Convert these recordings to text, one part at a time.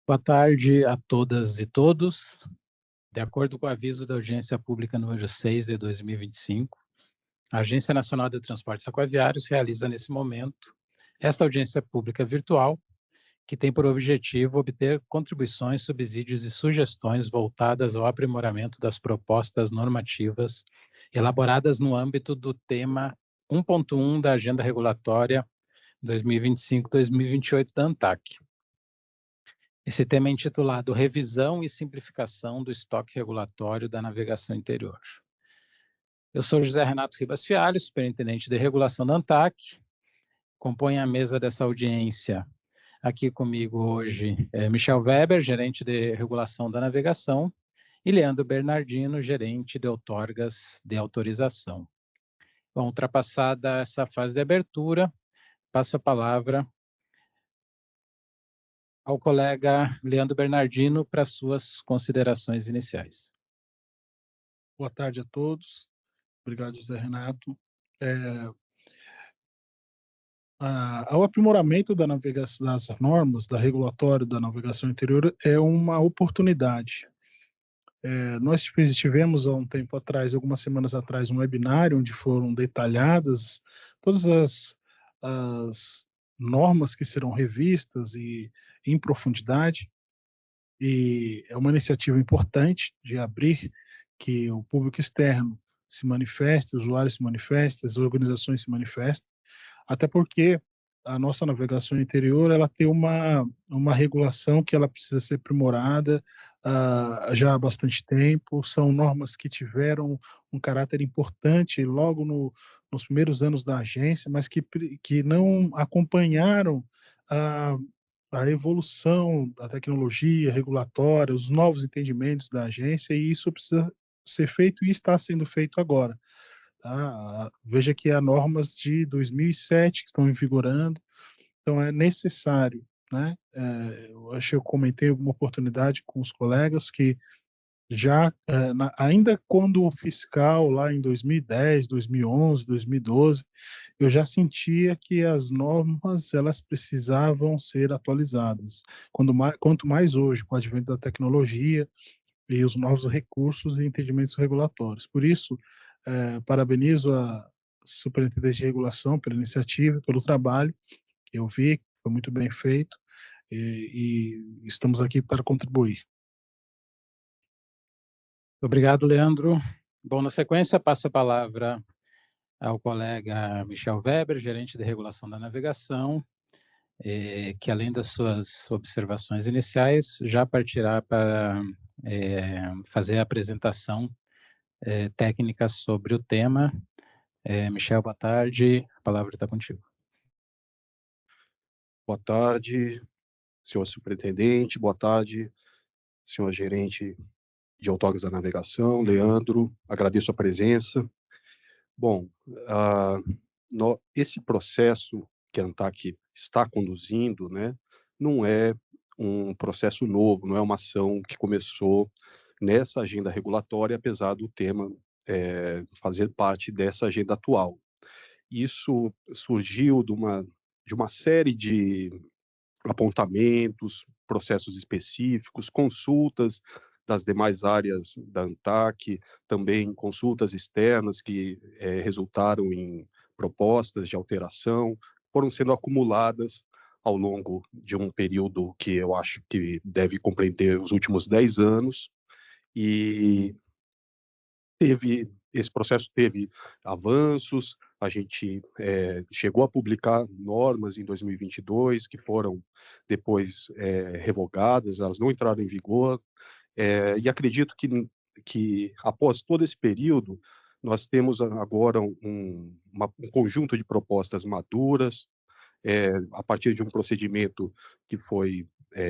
Boa tarde a todas e todos. De acordo com o aviso da audiência pública número 6 de 2025, a Agência Nacional de Transportes Aquaviários realiza nesse momento esta audiência pública virtual, que tem por objetivo obter contribuições, subsídios e sugestões voltadas ao aprimoramento das propostas normativas elaboradas no âmbito do tema 1.1 da Agenda Regulatória 2025-2028 da ANTAC. Esse tema é intitulado Revisão e Simplificação do Estoque Regulatório da Navegação Interior. Eu sou José Renato Ribas Fialho, superintendente de regulação da ANTAC. Compõe a mesa dessa audiência aqui comigo hoje Michel Weber, gerente de regulação da navegação, e Leandro Bernardino, gerente de outorgas de autorização. Bom, ultrapassada essa fase de abertura, passo a palavra ao colega Leandro Bernardino para suas considerações iniciais. Boa tarde a todos. Obrigado, José Renato. O aprimoramento da navegação, das normas da regulatório da navegação interior é uma oportunidade. Nós tivemos há um tempo atrás, algumas semanas atrás, um webinário onde foram detalhadas todas as normas que serão revistas e em profundidade, e é uma iniciativa importante de abrir que o público externo se manifeste, os usuários se manifestem, as organizações se manifestem, até porque a nossa navegação interior ela tem uma regulação que ela precisa ser aprimorada já há bastante tempo, são normas que tiveram um caráter importante logo nos primeiros anos da agência, mas que não acompanharam a, a evolução da tecnologia regulatória, os novos entendimentos da agência, e isso precisa ser feito e está sendo feito agora. Tá? Veja que há normas de 2007 que estão vigorando, então é necessário, né? Eu acho que eu comentei alguma oportunidade com os colegas que já, ainda quando o fiscal, lá em 2010, 2011, 2012, eu já sentia que as normas elas precisavam ser atualizadas. Quanto mais hoje, com o advento da tecnologia e os novos recursos e entendimentos regulatórios. Por isso, parabenizo a Superintendência de Regulação pela iniciativa, pelo trabalho que eu vi, que foi muito bem feito, e estamos aqui para contribuir. Obrigado, Leandro. Bom, na sequência, passo a palavra ao colega Michel Weber, gerente de regulação da navegação, que além das suas observações iniciais, já partirá para fazer a apresentação técnica sobre o tema. Michel, boa tarde, a palavra está contigo. Boa tarde, senhor superintendente, boa tarde, senhor gerente de outorgas da navegação, Leandro, agradeço a presença. Bom, esse processo que a ANTAC está conduzindo, né, não é um processo novo, não é uma ação que começou nessa agenda regulatória, apesar do tema fazer parte dessa agenda atual. Isso surgiu de uma série de apontamentos, processos específicos, consultas das demais áreas da ANTAC, também consultas externas que resultaram em propostas de alteração, foram sendo acumuladas ao longo de um período que eu acho que deve compreender os últimos 10 anos, e esse processo teve avanços, a gente chegou a publicar normas em 2022, que foram depois revogadas, elas não entraram em vigor, e acredito que após todo esse período, nós temos agora um conjunto de propostas maduras, a partir de um procedimento que foi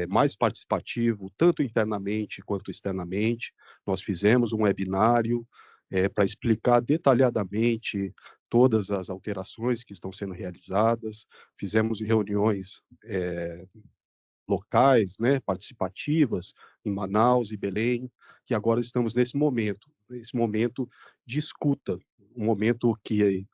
mais participativo, tanto internamente quanto externamente. Nós fizemos um webinário para explicar detalhadamente todas as alterações que estão sendo realizadas, fizemos reuniões locais, né, participativas, em Manaus e Belém, e agora estamos nesse momento de escuta, um momento que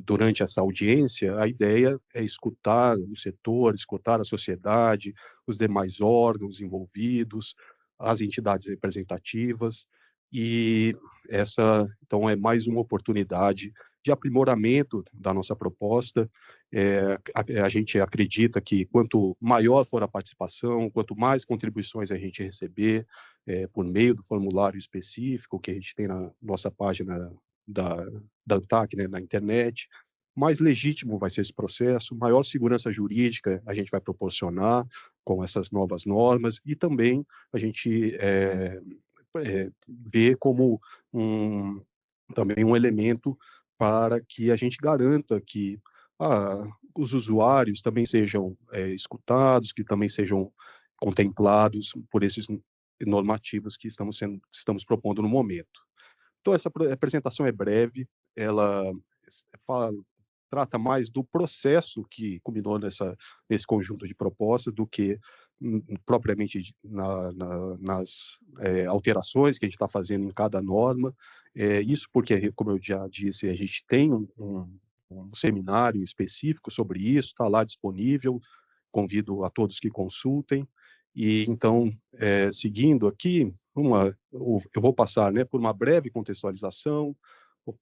durante essa audiência, a ideia é escutar o setor, escutar a sociedade, os demais órgãos envolvidos, as entidades representativas, e essa, então, é mais uma oportunidade de aprimoramento da nossa proposta. A gente acredita que quanto maior for a participação, quanto mais contribuições a gente receber, por meio do formulário específico que a gente tem na nossa página da ANTAC, né, na internet, mais legítimo vai ser esse processo, maior segurança jurídica a gente vai proporcionar com essas novas normas, e também a gente vê como também um elemento para que a gente garanta que os usuários também sejam escutados, que também sejam contemplados por esses normativos que estamos propondo no momento. Então, essa apresentação é breve, ela trata mais do processo que culminou nesse conjunto de propostas do que propriamente nas alterações que a gente está fazendo em cada norma. Isso porque, como eu já disse, a gente tem um seminário específico sobre isso, está lá disponível, convido a todos que consultem. E então, seguindo aqui, eu vou passar, né, por uma breve contextualização,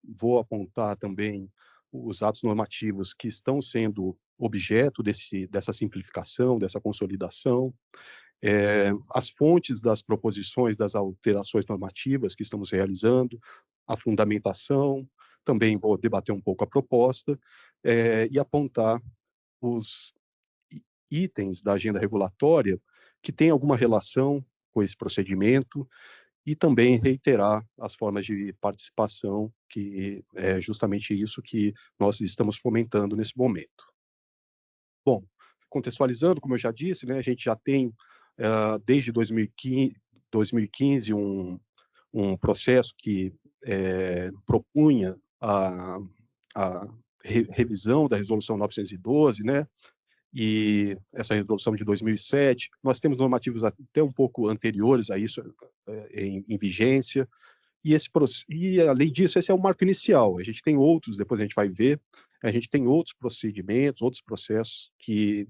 vou apontar também os atos normativos que estão sendo objeto dessa simplificação, dessa consolidação, as fontes das proposições, das alterações normativas que estamos realizando, a fundamentação, também vou debater um pouco a proposta, e apontar os itens da agenda regulatória que têm alguma relação com esse procedimento, e também reiterar as formas de participação, que é justamente isso que nós estamos fomentando nesse momento. Bom, contextualizando, como eu já disse, né, a gente já tem, desde 2015 um processo que propunha a revisão da Resolução 912, né, e essa resolução de 2007. Nós temos normativos até um pouco anteriores a isso em vigência, e além disso, esse é o marco inicial. A gente tem outros, depois a gente vai ver, a gente tem outros procedimentos, outros processos que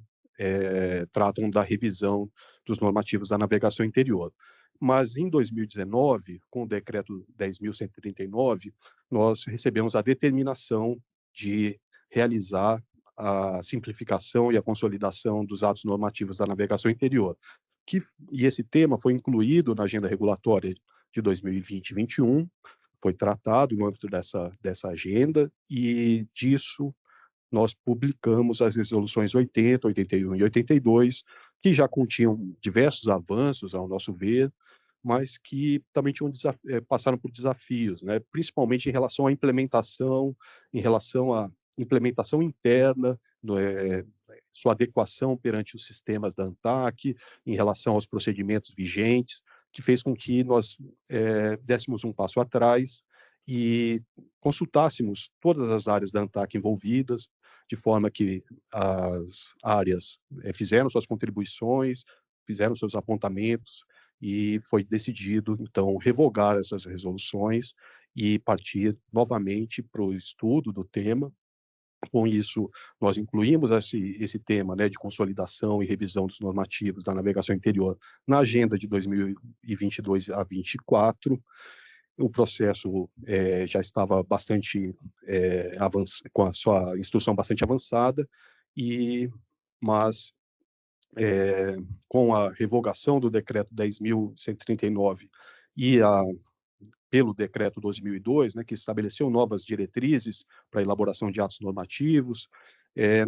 tratam da revisão dos normativos da navegação interior. Mas em 2019, com o decreto 10.139, nós recebemos a determinação de realizar a simplificação e a consolidação dos atos normativos da navegação interior. E esse tema foi incluído na agenda regulatória de 2020 e 2021, foi tratado no âmbito dessa agenda, e disso nós publicamos as resoluções 80, 81 e 82, que já continham diversos avanços, ao nosso ver, mas que também passaram por desafios, né? Principalmente em relação à implementação, em relação à implementação interna, sua adequação perante os sistemas da ANTAC, em relação aos procedimentos vigentes, que fez com que nós dessemos um passo atrás e consultássemos todas as áreas da ANTAC envolvidas, de forma que as áreas fizeram suas contribuições, fizeram seus apontamentos, e foi decidido, então, revogar essas resoluções e partir novamente para o estudo do tema. Com isso, nós incluímos esse tema, né, de consolidação e revisão dos normativos da navegação interior na agenda de 2022 a 2024. O processo já estava bastante com a sua instrução bastante avançada, mas com a revogação do decreto 10.139 e pelo decreto 2002, né, que estabeleceu novas diretrizes para a elaboração de atos normativos,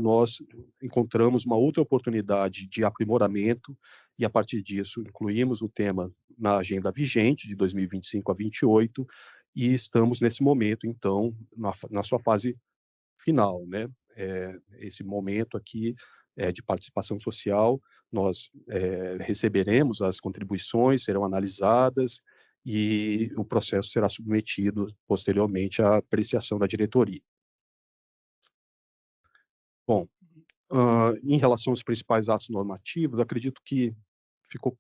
nós encontramos uma outra oportunidade de aprimoramento, e a partir disso incluímos o tema na agenda vigente de 2025 a 28, e estamos nesse momento, então, na sua fase final, né? Esse momento aqui de participação social, nós receberemos as contribuições, serão analisadas, e o processo será submetido posteriormente à apreciação da diretoria. Bom, em relação aos principais atos normativos, acredito que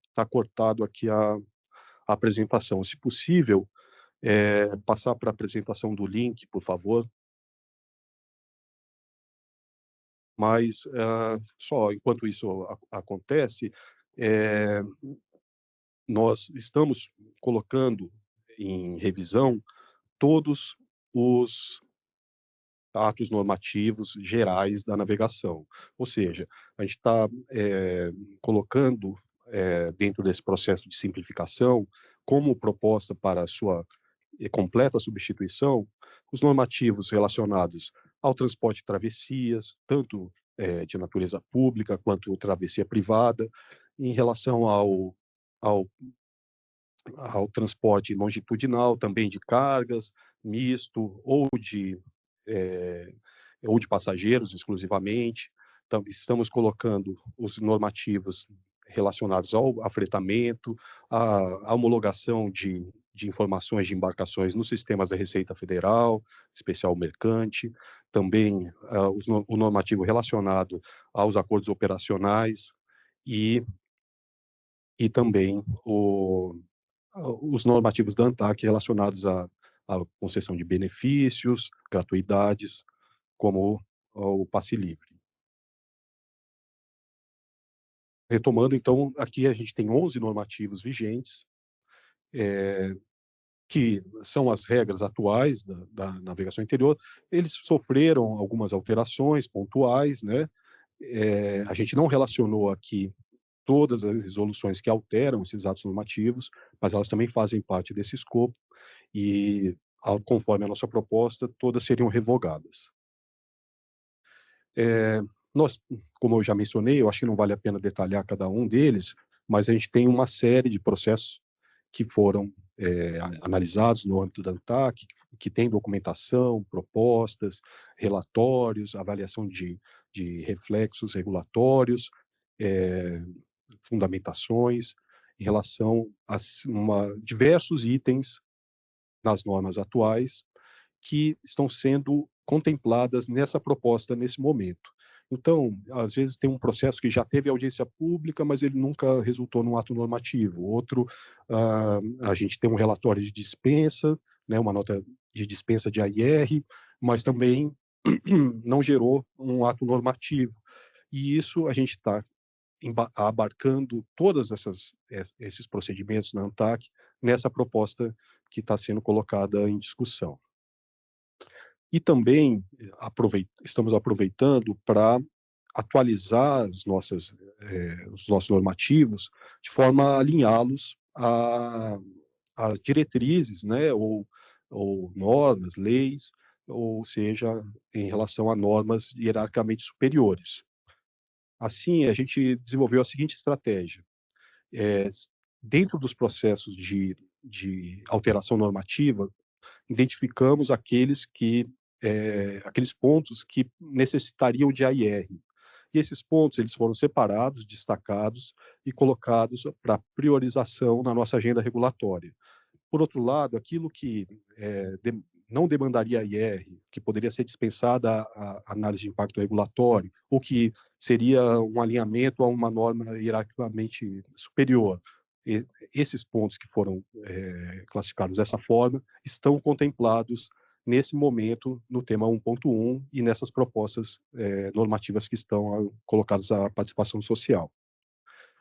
está cortado aqui a apresentação. Se possível, passar para a apresentação do link, por favor. Mas, só enquanto isso acontece, nós estamos colocando em revisão todos os atos normativos gerais da navegação. Ou seja, a gente está colocando dentro desse processo de simplificação, como proposta para a sua completa substituição, os normativos relacionados ao transporte de travessias, tanto de natureza pública quanto travessia privada, em relação ao ao transporte longitudinal, também de cargas, misto, eh, ou de passageiros exclusivamente. Então, estamos colocando os normativos relacionados ao afretamento, à homologação de informações de embarcações nos sistemas da Receita Federal, especial mercante, também o normativo relacionado aos acordos operacionais e, e também os normativos da ANTAC relacionados à concessão de benefícios, gratuidades, como o passe livre. Retomando, então, aqui a gente tem 11 normativos vigentes, que são as regras atuais da navegação interior. Eles sofreram algumas alterações pontuais, né? A gente não relacionou aqui todas as resoluções que alteram esses atos normativos, mas elas também fazem parte desse escopo e, conforme a nossa proposta, todas seriam revogadas. Nós, como eu já mencionei, eu acho que não vale a pena detalhar cada um deles, mas a gente tem uma série de processos que foram analisados no âmbito da ANTAC, que tem documentação, propostas, relatórios, avaliação de reflexos regulatórios, fundamentações em relação a diversos itens nas normas atuais que estão sendo contempladas nessa proposta nesse momento. Então, às vezes tem um processo que já teve audiência pública, mas ele nunca resultou num ato normativo. Outro, a gente tem um relatório de dispensa, né, uma nota de dispensa de AIR, mas também não gerou um ato normativo. E isso a gente está abarcando todos esses procedimentos na ANTAC nessa proposta que está sendo colocada em discussão. E também estamos aproveitando para atualizar os nossos normativos de forma a alinhá-los a diretrizes, né, ou normas, leis, ou seja, em relação a normas hierarquicamente superiores. Assim, a gente desenvolveu a seguinte estratégia. Dentro dos processos de alteração normativa, identificamos aqueles pontos que necessitariam de AIR. E esses pontos eles foram separados, destacados e colocados para priorização na nossa agenda regulatória. Por outro lado, aquilo que não demandaria IR, que poderia ser dispensada a análise de impacto regulatório, ou que seria um alinhamento a uma norma hierarquicamente superior. Esses pontos que foram classificados dessa forma estão contemplados nesse momento no tema 1.1 e nessas propostas normativas que estão colocadas à participação social.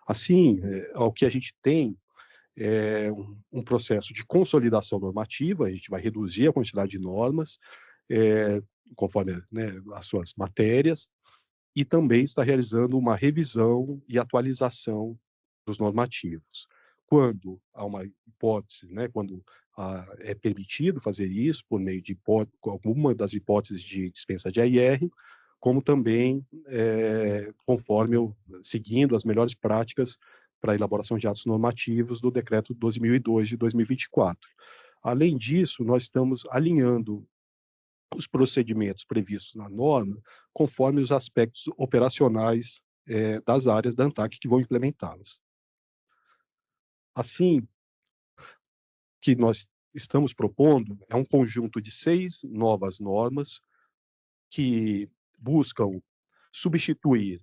Assim, o que a gente tem um processo de consolidação normativa, a gente vai reduzir a quantidade de normas, conforme, né, as suas matérias, e também está realizando uma revisão e atualização dos normativos. Quando há uma hipótese, né, quando é permitido fazer isso por meio de alguma das hipóteses de dispensa de AIR, como também seguindo as melhores práticas para a elaboração de atos normativos do Decreto 12.002 de 2024. Além disso, nós estamos alinhando os procedimentos previstos na norma conforme os aspectos operacionais das áreas da ANTAC que vão implementá-las. Assim, que nós estamos propondo é um conjunto de 6 novas normas que buscam substituir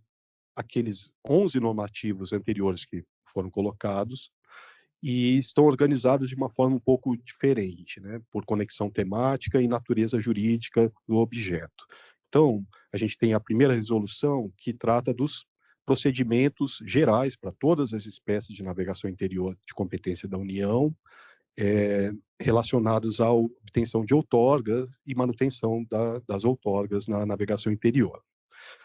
aqueles 11 normativos anteriores que foram colocados e estão organizados de uma forma um pouco diferente, né, por conexão temática e natureza jurídica do objeto. Então, a gente tem a primeira resolução que trata dos procedimentos gerais para todas as espécies de navegação interior de competência da União, relacionados à obtenção de outorgas e manutenção das outorgas na navegação interior.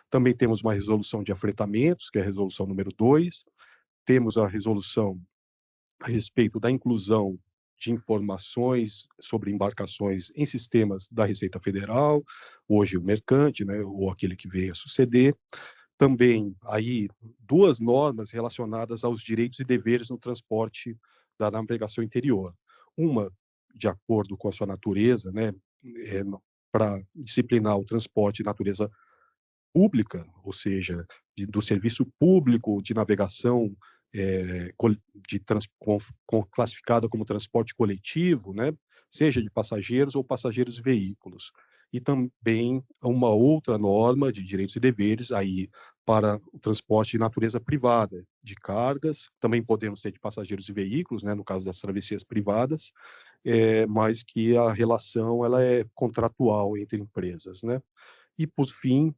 Também temos uma resolução de afretamentos, que é a resolução número 2, temos a resolução a respeito da inclusão de informações sobre embarcações em sistemas da Receita Federal, hoje o mercante, né, ou aquele que veio a suceder. Também aí 2 normas relacionadas aos direitos e deveres no transporte da navegação interior. Uma, de acordo com a sua natureza, né, para disciplinar o transporte de natureza pública, ou seja, do serviço público de navegação classificada como transporte coletivo, né, seja de passageiros ou passageiros e veículos. E também uma outra norma de direitos e deveres aí para o transporte de natureza privada, de cargas, também podemos ser de passageiros e veículos, né, no caso das travessias privadas, mas que a relação ela é contratual entre empresas, né. E, por fim,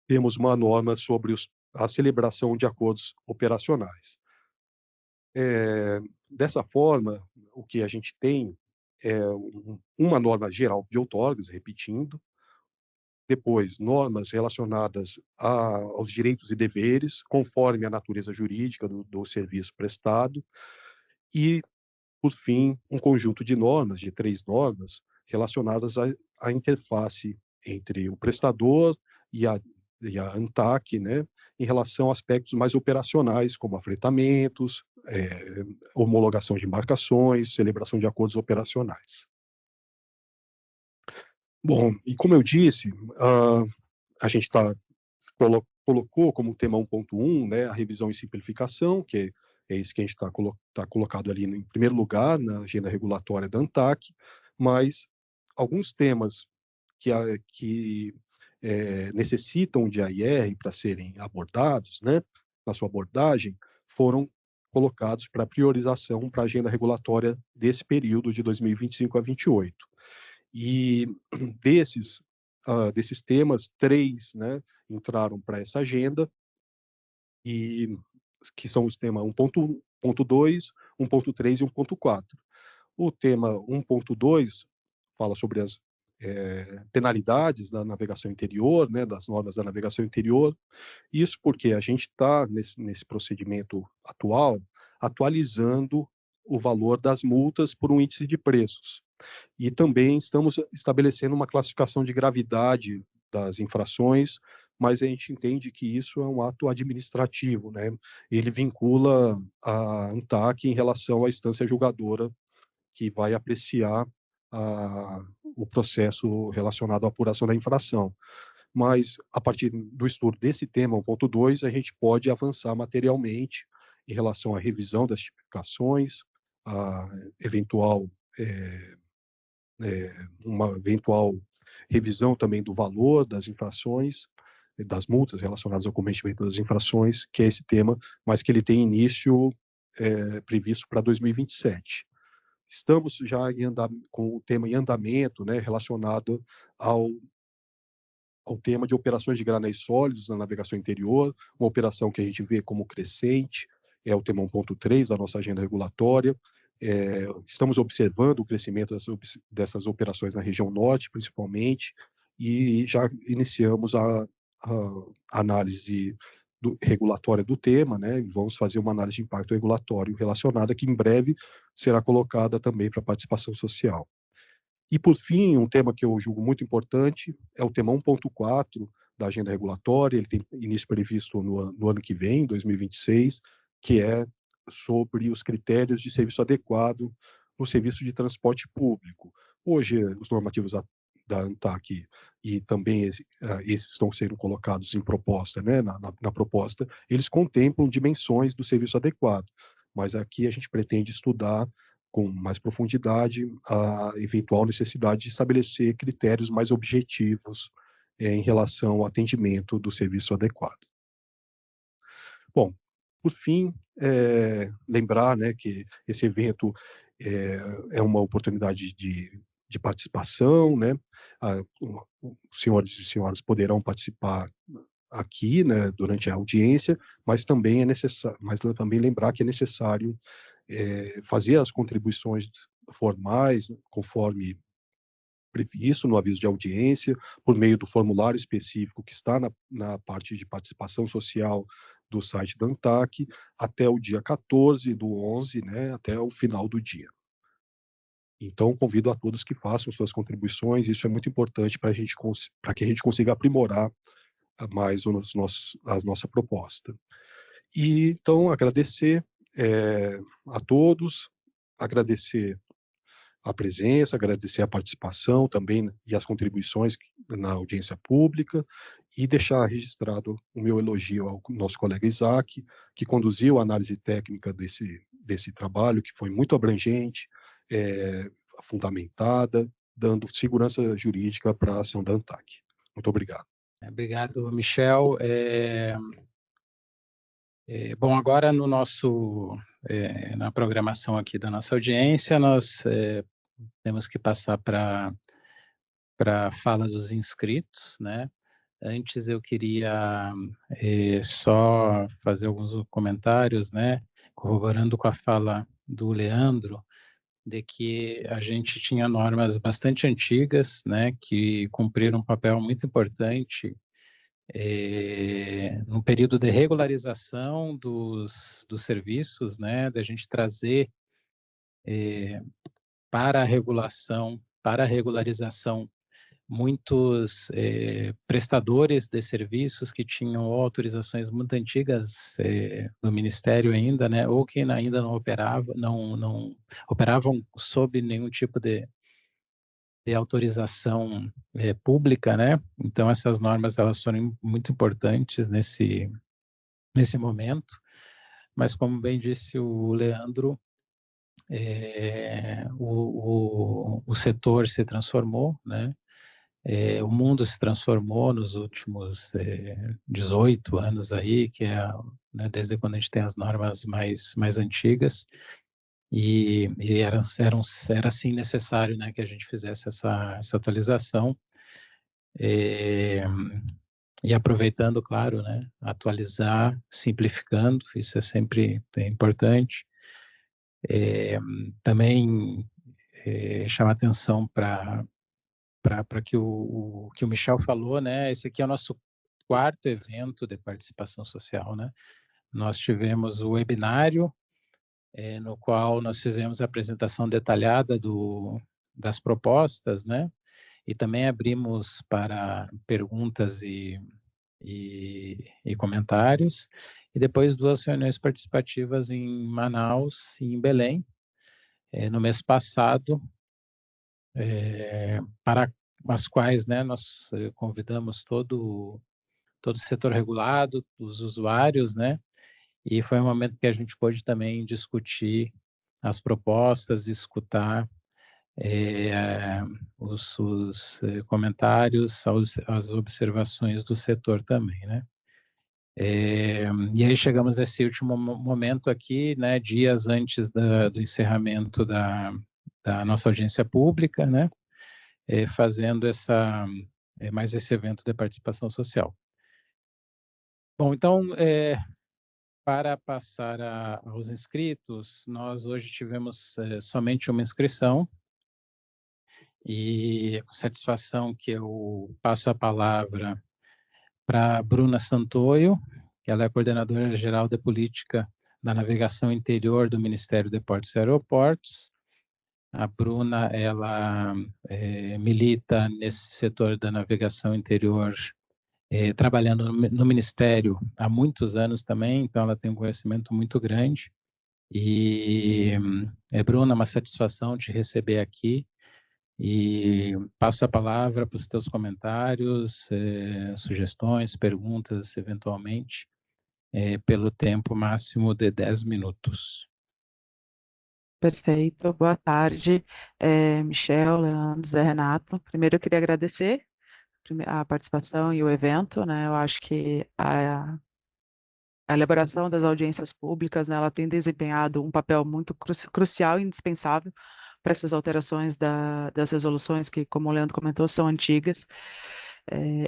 temos uma norma sobre a celebração de acordos operacionais. Dessa forma, o que a gente tem é uma norma geral de outorgas, repetindo, depois normas relacionadas aos direitos e deveres, conforme a natureza jurídica do serviço prestado, e, por fim, um conjunto de normas, de 3 normas, relacionadas à interface entre o prestador e a ANTAC, né, em relação a aspectos mais operacionais, como afretamentos, homologação de embarcações, celebração de acordos operacionais. Bom, e como eu disse, a gente colocou como tema 1.1, né, a revisão e simplificação, que é isso que a gente está colocado ali em primeiro lugar na agenda regulatória da ANTAC, mas alguns temas que necessitam de AIR para serem abordados, né, na sua abordagem, foram colocados para priorização para a agenda regulatória desse período de 2025 a 28. E desses temas, 3, né, entraram para essa agenda, e que são os temas 1.2, 1.3 e 1.4. O tema 1.2 fala sobre as penalidades da navegação interior, né, das normas da navegação interior. Isso porque a gente está, nesse procedimento atual, atualizando o valor das multas por um índice de preços. E também estamos estabelecendo uma classificação de gravidade das infrações, mas a gente entende que isso é um ato administrativo, né? Ele vincula a ANTAC em relação à instância julgadora que vai apreciar o processo relacionado à apuração da infração. Mas, a partir do estudo desse tema, 1.2, a gente pode avançar materialmente em relação à revisão das tipificações, a uma eventual revisão também do valor das infrações, das multas relacionadas ao cometimento das infrações, que é esse tema, mas que ele tem início previsto para 2027. Estamos já com o tema em andamento, né, relacionado ao tema de operações de granéis sólidos na navegação interior, uma operação que a gente vê como crescente, é o tema 1.3 da nossa agenda regulatória. Estamos observando o crescimento dessas operações na região norte, principalmente, e já iniciamos a análise regulatória do tema, né, e vamos fazer uma análise de impacto regulatório relacionada, que em breve será colocada também para participação social. E, por fim, um tema que eu julgo muito importante é o tema 1.4 da agenda regulatória. Ele tem início previsto no ano que vem, 2026, que é sobre os critérios de serviço adequado no serviço de transporte público. Hoje, os normativos da ANTAC e também esses estão sendo colocados em proposta, né, na proposta, eles contemplam dimensões do serviço adequado, mas aqui a gente pretende estudar com mais profundidade a eventual necessidade de estabelecer critérios mais objetivos em relação ao atendimento do serviço adequado. Bom, por fim, lembrar, né, que esse evento é uma oportunidade de de participação, né? Os senhores e senhoras poderão participar aqui, né, durante a audiência, mas também é necessário, mas também lembrar que é necessário fazer as contribuições formais, conforme previsto no aviso de audiência, por meio do formulário específico que está na parte de participação social do site da ANTAC, até o dia 14 do 11, né, até o final do dia. Então, convido a todos que façam suas contribuições, isso é muito importante para que a gente consiga aprimorar mais a nossa proposta. E, então, agradecer a todos, agradecer a presença, agradecer a participação também e as contribuições na audiência pública e deixar registrado o meu elogio ao nosso colega Isaac, que conduziu a análise técnica desse trabalho, que foi muito abrangente, fundamentada, dando segurança jurídica para a ação da ANTAC. Muito obrigado. Obrigado, Michel. Bom, agora na programação aqui da nossa audiência, nós temos que passar para a fala dos inscritos, né? Antes eu queria só fazer alguns comentários, né? Corroborando com a fala do Leandro, de que a gente tinha normas bastante antigas, né? Que cumpriram um papel muito importante no período de regularização dos serviços, né? Da gente trazer para a regularização, muitos prestadores de serviços que tinham autorizações muito antigas do Ministério ainda, né, ou que ainda não operavam sob nenhum tipo de autorização pública, né? Então essas normas elas foram muito importantes nesse momento, mas como bem disse o Leandro, o setor se transformou, né? O mundo se transformou nos últimos 18 anos aí, que é, né, desde quando a gente tem as normas mais antigas, e era assim necessário, né, que a gente fizesse essa atualização, e aproveitando, claro, né, atualizar, simplificando, isso é sempre importante. Também chamar atenção para que o Michel falou, né? Esse aqui é o nosso quarto evento de participação social, né? Nós tivemos o webinário, no qual nós fizemos a apresentação detalhada das propostas, né? E também abrimos para perguntas e comentários. E depois 2 reuniões participativas em Manaus e em Belém, no mês passado, para as quais, né, nós convidamos todo o setor regulado, os usuários, né, e foi um momento que a gente pôde também discutir as propostas, escutar os comentários, as observações do setor também, né. E aí chegamos nesse último momento aqui, né, dias antes do encerramento da nossa audiência pública, né, fazendo mais esse evento de participação social. Bom, então, para passar aos inscritos, nós hoje tivemos somente uma inscrição, e com satisfação que eu passo a palavra para Bruna Santoio, que ela é coordenadora geral de política da navegação interior do Ministério de Portos e Aeroportos. A Bruna, ela milita nesse setor da navegação interior, trabalhando no Ministério há muitos anos também, então ela tem um conhecimento muito grande. E, Bruna, uma satisfação te receber aqui, e passo a palavra para os teus comentários, sugestões, perguntas, eventualmente, pelo tempo máximo de 10 minutos. Perfeito, boa tarde, Michel, Leandro, Zé Renato. Primeiro eu queria agradecer a participação e o evento, né? Eu acho que a elaboração das audiências públicas, né, ela tem desempenhado um papel muito crucial e indispensável essas alterações das resoluções, que, como o Leandro comentou, são antigas.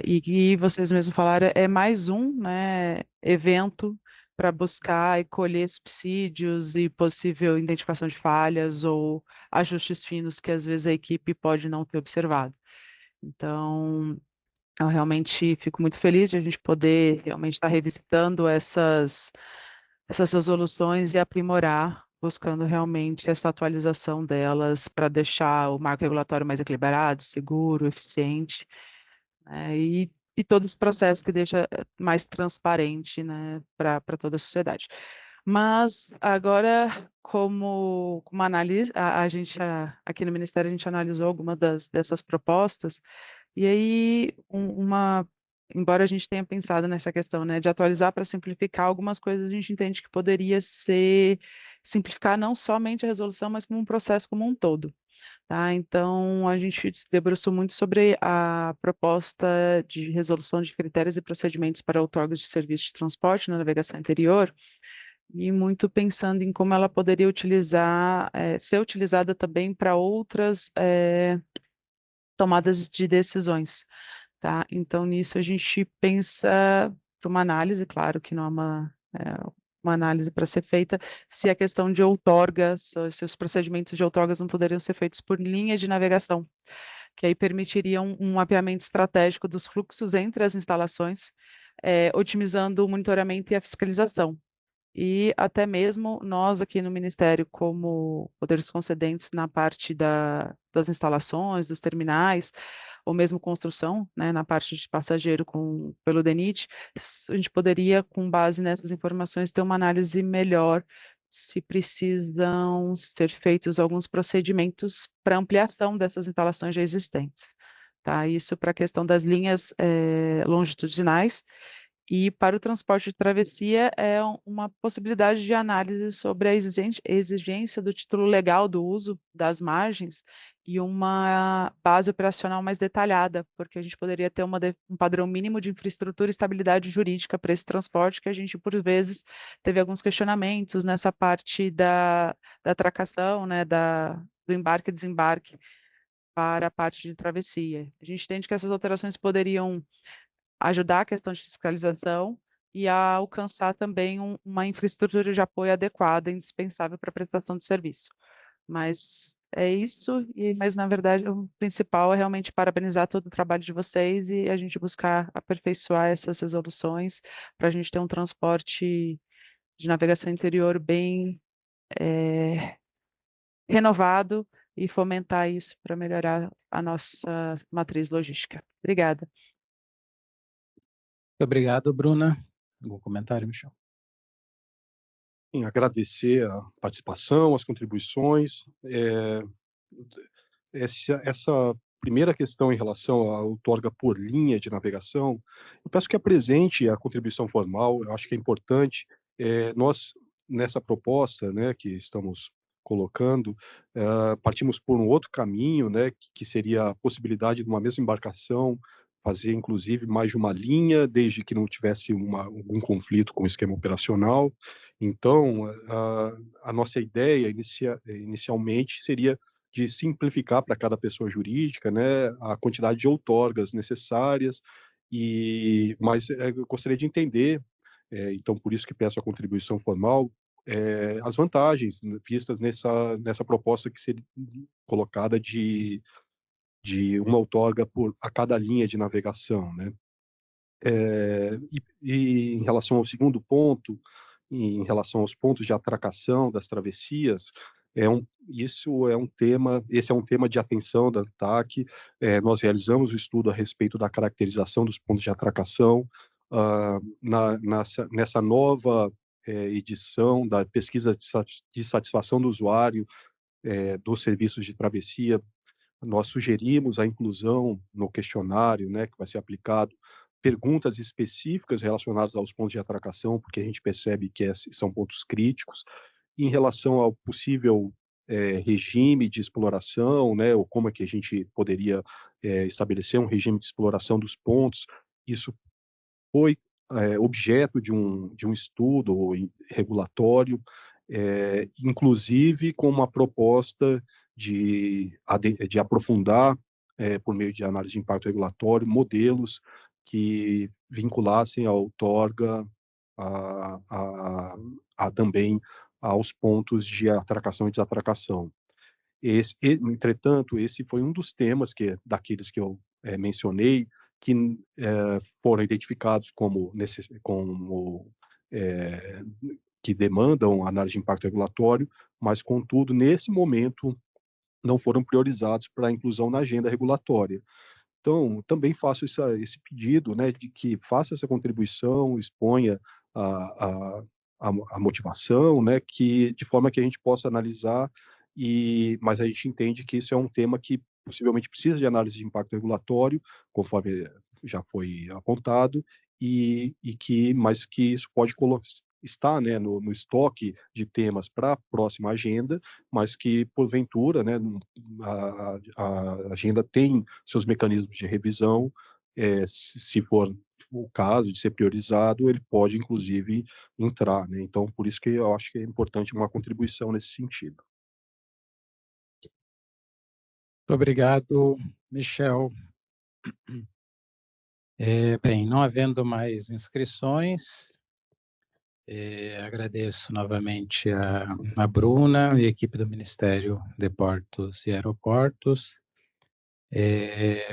E vocês mesmos falaram, é mais um, né, evento para buscar e colher subsídios e possível identificação de falhas ou ajustes finos que às vezes a equipe pode não ter observado. Então, eu realmente fico muito feliz de a gente poder realmente estar revisitando essas resoluções e aprimorar, buscando realmente essa atualização delas para deixar o marco regulatório mais equilibrado, seguro, eficiente, né, e todo esse processo que deixa mais transparente, né, para toda a sociedade. Mas agora, como uma análise, a gente aqui no Ministério a gente analisou algumas dessas propostas, e aí embora a gente tenha pensado nessa questão, né, de atualizar para simplificar algumas coisas, a gente entende que poderia ser simplificar não somente a resolução, mas como um processo como um todo. Tá? Então, a gente se debruçou muito sobre a proposta de resolução de critérios e procedimentos para outorgas de serviço de transporte na navegação interior, e muito pensando em como ela poderia ser utilizada também para outras tomadas de decisões. Tá? Então, nisso a gente pensa para uma análise, claro que não é uma análise para ser feita, se a questão de outorgas, se os procedimentos de outorgas não poderiam ser feitos por linhas de navegação, que aí permitiriam um mapeamento estratégico dos fluxos entre as instalações, otimizando o monitoramento e a fiscalização. E até mesmo nós aqui no Ministério, como poderes concedentes na parte das instalações, dos terminais, ou mesmo construção, né, na parte de passageiro pelo DENIT, a gente poderia, com base nessas informações, ter uma análise melhor se precisam ser feitos alguns procedimentos para ampliação dessas instalações já existentes. Tá? Isso para a questão das linhas longitudinais. E para o transporte de travessia é uma possibilidade de análise sobre a exigência do título legal do uso das margens e uma base operacional mais detalhada, porque a gente poderia ter um padrão mínimo de infraestrutura e estabilidade jurídica para esse transporte, que a gente, por vezes, teve alguns questionamentos nessa parte da atracação, né, do embarque e desembarque para a parte de travessia. A gente entende que essas alterações poderiam ajudar a questão de fiscalização e a alcançar também uma infraestrutura de apoio adequada, indispensável para a prestação de serviço. Mas é isso, mas na verdade o principal é realmente parabenizar todo o trabalho de vocês e a gente buscar aperfeiçoar essas resoluções para a gente ter um transporte de navegação interior bem renovado e fomentar isso para melhorar a nossa matriz logística. Obrigada. Muito obrigado, Bruna. Algum comentário, Michel? Em agradecer a participação, as contribuições. Essa primeira questão em relação à outorga por linha de navegação, eu peço que apresente a contribuição formal, eu acho que é importante. Nós, nessa proposta, né, que estamos colocando, partimos por um outro caminho, né, que seria a possibilidade de uma mesma embarcação fazer, inclusive, mais de uma linha, desde que não tivesse algum conflito com o esquema operacional. Então, a nossa ideia inicialmente seria de simplificar para cada pessoa jurídica, né, a quantidade de outorgas necessárias, mas eu gostaria de entender, então por isso que peço a contribuição formal, as vantagens vistas nessa proposta que seria colocada de uma outorga a cada linha de navegação, né? E em relação ao segundo ponto, em relação aos pontos de atracação das travessias, esse é um tema de atenção da ANTAQ. Nós realizamos o estudo a respeito da caracterização dos pontos de atracação. Nessa nova edição da pesquisa de satisfação do usuário dos serviços de travessia, nós sugerimos a inclusão no questionário, né, que vai ser aplicado, perguntas específicas relacionadas aos pontos de atracação, porque a gente percebe que são pontos críticos. Em relação ao possível regime de exploração, né, ou como é que a gente poderia estabelecer um regime de exploração dos pontos, isso foi objeto de um estudo regulatório, inclusive com uma proposta de aprofundar, por meio de análise de impacto regulatório, modelos que vinculassem a outorga também aos pontos de atracação e desatracação. Entretanto, esse foi um dos temas daqueles que eu mencionei, que foram identificados como que demandam análise de impacto regulatório, mas, contudo, nesse momento, não foram priorizados para a inclusão na agenda regulatória. Então, também faço esse pedido, né, de que faça essa contribuição, exponha a motivação, né, de forma que a gente possa analisar, mas a gente entende que isso é um tema que possivelmente precisa de análise de impacto regulatório, conforme já foi apontado, mas que isso pode estar, né, no estoque de temas para a próxima agenda, mas que, porventura, né, a agenda tem seus mecanismos de revisão, se for o caso de ser priorizado, ele pode, inclusive, entrar, né? Então, por isso que eu acho que é importante uma contribuição nesse sentido. Muito obrigado, Michel. Bem, não havendo mais inscrições, agradeço novamente a Bruna e a equipe do Ministério de Portos e Aeroportos.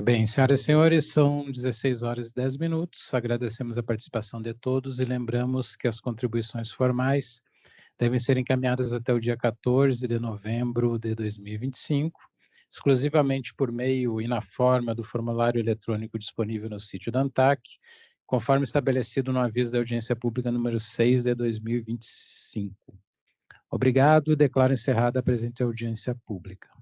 Bem, senhoras e senhores, são 16h10. Agradecemos a participação de todos e lembramos que as contribuições formais devem ser encaminhadas até o dia 14 de novembro de 2025, exclusivamente por meio e na forma do formulário eletrônico disponível no sítio da ANTAC, conforme estabelecido no aviso da audiência pública número 6 de 2025. Obrigado e declaro encerrada a presente audiência pública.